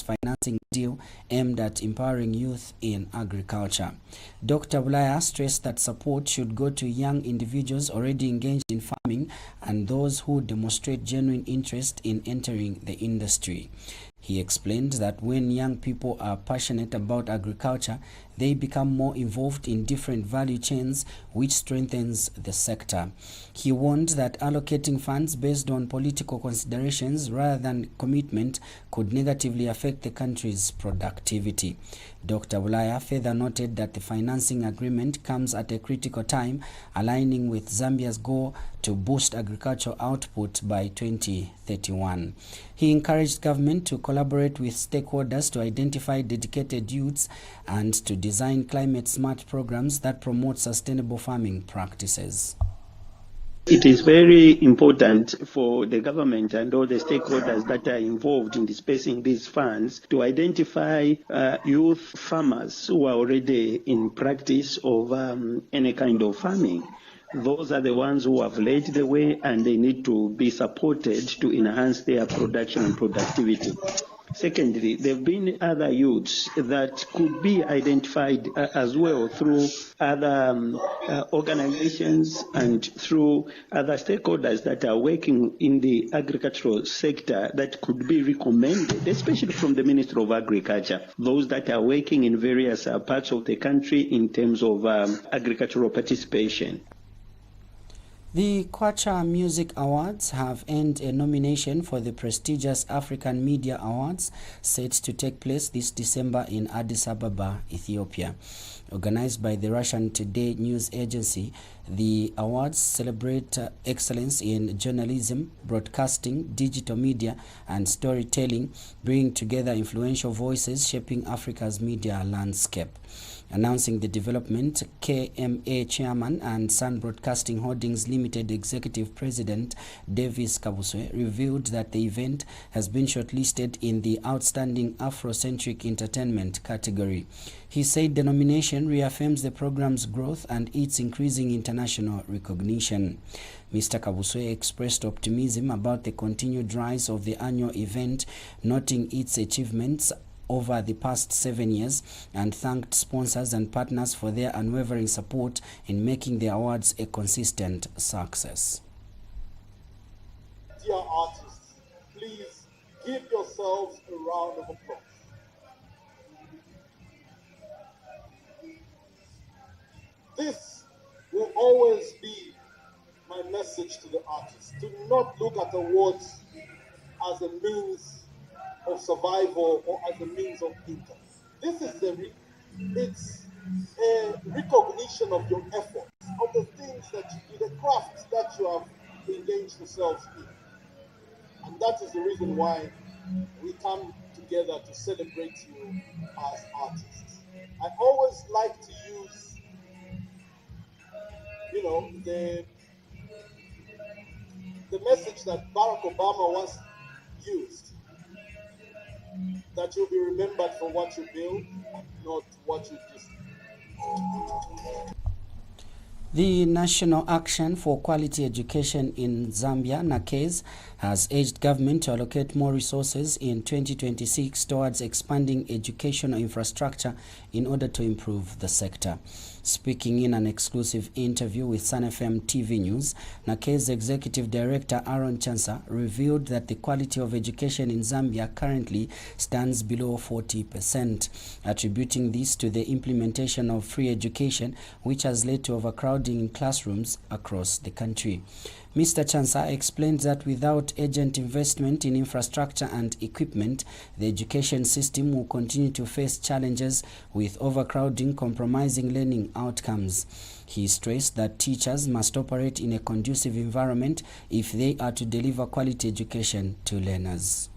financing deal aimed at empowering youth in agriculture. Dr. Bulaya stressed that support should go to young individuals already engaged in farming and those who demonstrate genuine interest in entering the industry. He explained that when young people are passionate about agriculture, they become more involved in different value chains, which strengthens the sector. He warned that allocating funds based on political considerations rather than commitment could negatively affect the country's productivity. Dr. Bulaya further noted that the financing agreement comes at a critical time, aligning with Zambia's goal to boost agricultural output by 2031. He encouraged government to collaborate with stakeholders to identify dedicated youths and to design climate-smart programs that promote sustainable farming practices. It is very important for the government and all the stakeholders that are involved in dispersing these funds to identify youth farmers who are already in practice of any kind of farming. Those are the ones who have led the way, and they need to be supported to enhance their production and productivity. Secondly, there have been other youths that could be identified as well through other organizations and through other stakeholders that are working in the agricultural sector that could be recommended, especially from the Ministry of Agriculture, those that are working in various parts of the country in terms of agricultural participation. The Kwacha Music Awards have earned a nomination for the prestigious African Media Awards set to take place this December in Addis Ababa, Ethiopia. Organized by the Russian Today news agency, the awards celebrate excellence in journalism, broadcasting, digital media, and storytelling, bringing together influential voices shaping Africa's media landscape. Announcing the development, KMA Chairman and Sun Broadcasting Holdings Limited Executive President Davis Kabuswe revealed that the event has been shortlisted in the Outstanding Afrocentric Entertainment category. He said the nomination reaffirms the program's growth and its increasing international recognition. Mr. Kabuswe expressed optimism about the continued rise of the annual event, noting its achievements over the past 7 years, and thanked sponsors and partners for their unwavering support in making the awards a consistent success. Dear artists, please give yourselves a round of applause. This will always be my message to the artists. Do not look at awards as a means of survival or as a means of income. This is it's a recognition of your efforts, of the things that you do, the crafts that you have engaged yourselves in. And that is the reason why we come together to celebrate you as artists. I always like to use, the message that Barack Obama once used, that you'll be remembered for what you build and not what you destroy. The National Action for Quality Education in Zambia, NACAZE, has urged government to allocate more resources in 2026 towards expanding educational infrastructure in order to improve the sector. Speaking in an exclusive interview with Sun FM TV News, NACAZE Executive Director Aaron Chansa revealed that the quality of education in Zambia currently stands below 40%, attributing this to the implementation of free education, which has led to overcrowding in classrooms across the country. Mr. Chansa explained that without urgent investment in infrastructure and equipment, the education system will continue to face challenges with overcrowding compromising learning outcomes. He stressed that teachers must operate in a conducive environment if they are to deliver quality education to learners.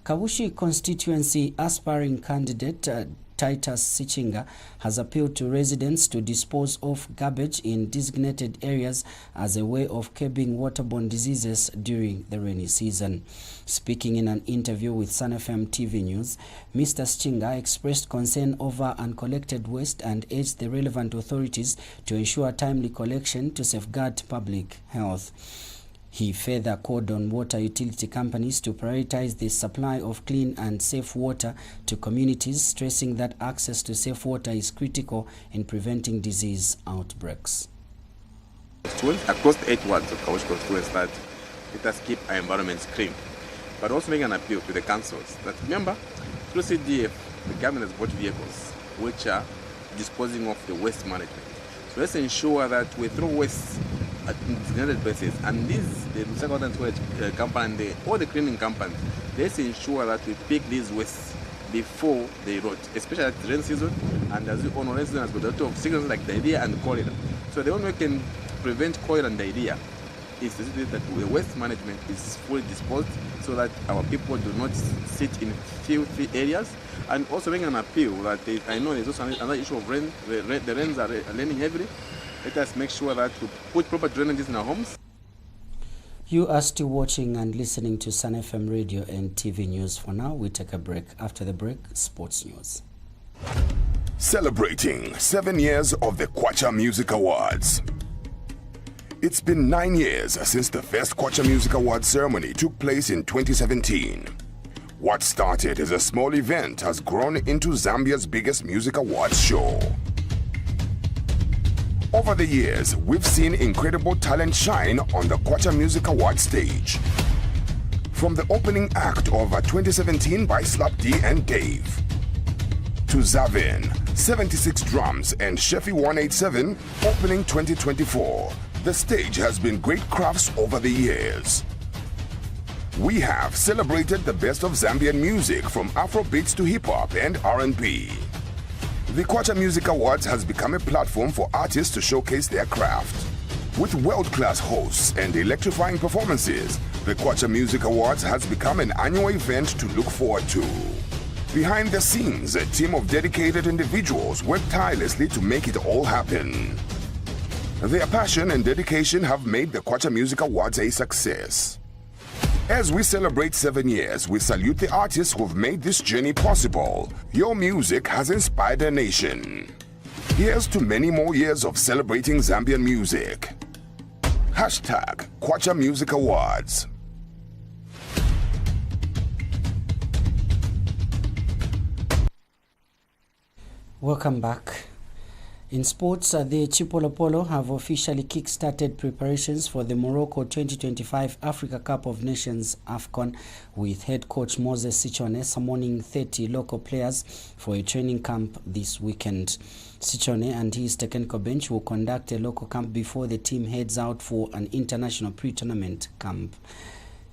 Kabushi constituency aspiring candidate Titus Sichinga has appealed to residents to dispose of garbage in designated areas as a way of curbing waterborne diseases during the rainy season. Speaking in an interview with Sun FM TV News, Mr. Sichinga expressed concern over uncollected waste and urged the relevant authorities to ensure timely collection to safeguard public health. He further called on water utility companies to prioritize the supply of clean and safe water to communities, stressing that access to safe water is critical in preventing disease outbreaks. Across the 8 wards of Kawosh constituency, that let us keep our environments clean, but also making an appeal to the councils that, remember, through CDF, the government has bought vehicles which are disposing of the waste management. So let's ensure that we throw waste at designated places, and the recycle and storage company and all the cleaning companies, let's ensure that we pick these wastes before they rot, especially at the rain season. And as you all know, rain season has got a lot of sicknesses like diarrhea and cholera. So the only way we can prevent cholera and diarrhea is to see that the waste management is fully disposed, so that our people do not sit in filthy areas. And also making an appeal that I know there's also another issue of rain. The rains are raining heavily. Let us make sure that we put proper drainages in our homes. You are still watching and listening to Sun FM Radio and TV News. For now, we take a break. After the break, sports news. Celebrating 7 years of the Kwacha Music Awards. It's been 9 years since the first Kwacha Music Awards ceremony took place in 2017. What started as a small event has grown into Zambia's biggest music awards show. Over the years, we've seen incredible talent shine on the Kwacha Music Awards stage. From the opening act of 2017 by Slap D and Dave, to Zavin, 76 Drums and Shefi 187 opening 2024, the stage has been great crafts over the years. We have celebrated the best of Zambian music from Afrobeats to hip-hop and R&B. The Kwacha Music Awards has become a platform for artists to showcase their craft. With world-class hosts and electrifying performances, the Kwacha Music Awards has become an annual event to look forward to. Behind the scenes, a team of dedicated individuals work tirelessly to make it all happen. Their passion and dedication have made the Kwacha Music Awards a success. As we celebrate 7 years, we salute the artists who've made this journey possible. Your music has inspired a nation. Here's to many more years of celebrating Zambian music. Hashtag Kwacha Music Awards. Welcome back. In sports, the Chipolo Polo have officially kick-started preparations for the Morocco 2025 Africa Cup of Nations AFCON, with head coach Moses Sichone summoning 30 local players for a training camp this weekend. Sichone and his technical bench will conduct a local camp before the team heads out for an international pre-tournament camp.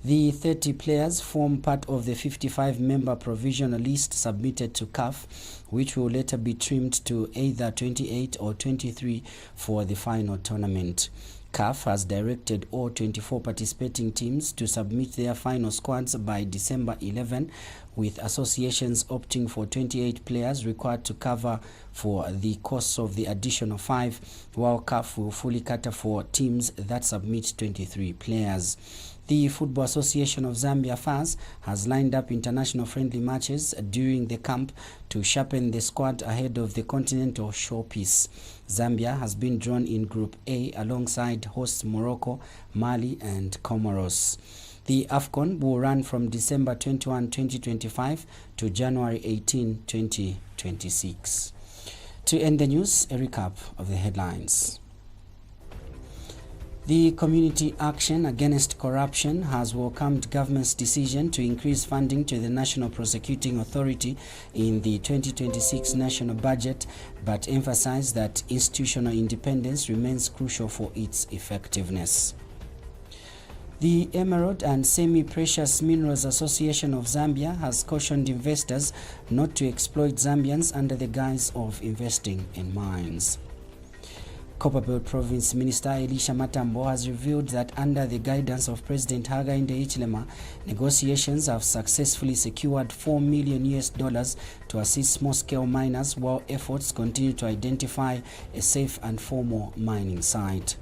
The 30 players form part of the 55-member provisional list submitted to CAF, which will later be trimmed to either 28 or 23 for the final tournament. CAF has directed all 24 participating teams to submit their final squads by December 11, with associations opting for 28 players required to cover for the costs of the additional 5, while CAF will fully cater for teams that submit 23 players. The Football Association of Zambia FAS has lined up international friendly matches during the camp to sharpen the squad ahead of the continental showpiece. Zambia has been drawn in Group A alongside hosts Morocco, Mali and Comoros. The AFCON will run from December 21, 2025 to January 18, 2026. To end the news, a recap of the headlines. The Community Action Against Corruption has welcomed government's decision to increase funding to the National Prosecuting Authority in the 2026 national budget, but emphasized that institutional independence remains crucial for its effectiveness. The Emerald and Semi-Precious Minerals Association of Zambia has cautioned investors not to exploit Zambians under the guise of investing in mines. Copperbelt Province Minister Elisha Matambo has revealed that under the guidance of President Hakainde Hichilema, negotiations have successfully secured $4 million to assist small-scale miners, while efforts continue to identify a safe and formal mining site.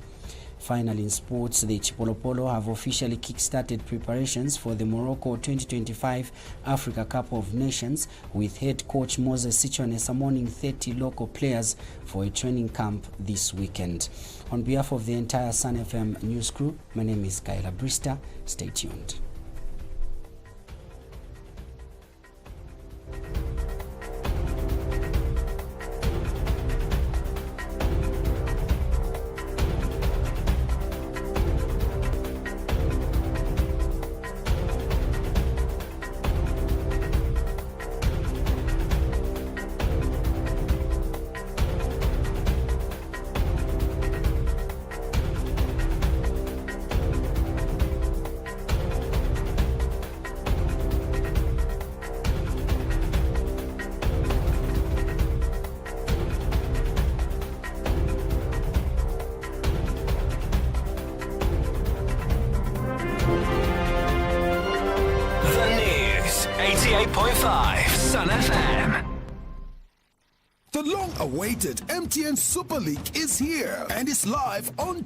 Finally, in sports, the Chipolopolo have officially kick-started preparations for the Morocco 2025 Africa Cup of Nations, with head coach Moses Sichone summoning 30 local players for a training camp this weekend. On behalf of the entire Sun FM news crew, my name is Kayla Brista. Stay tuned. The news, 88.5 Sun FM. The long-awaited MTN Super League is here and is live on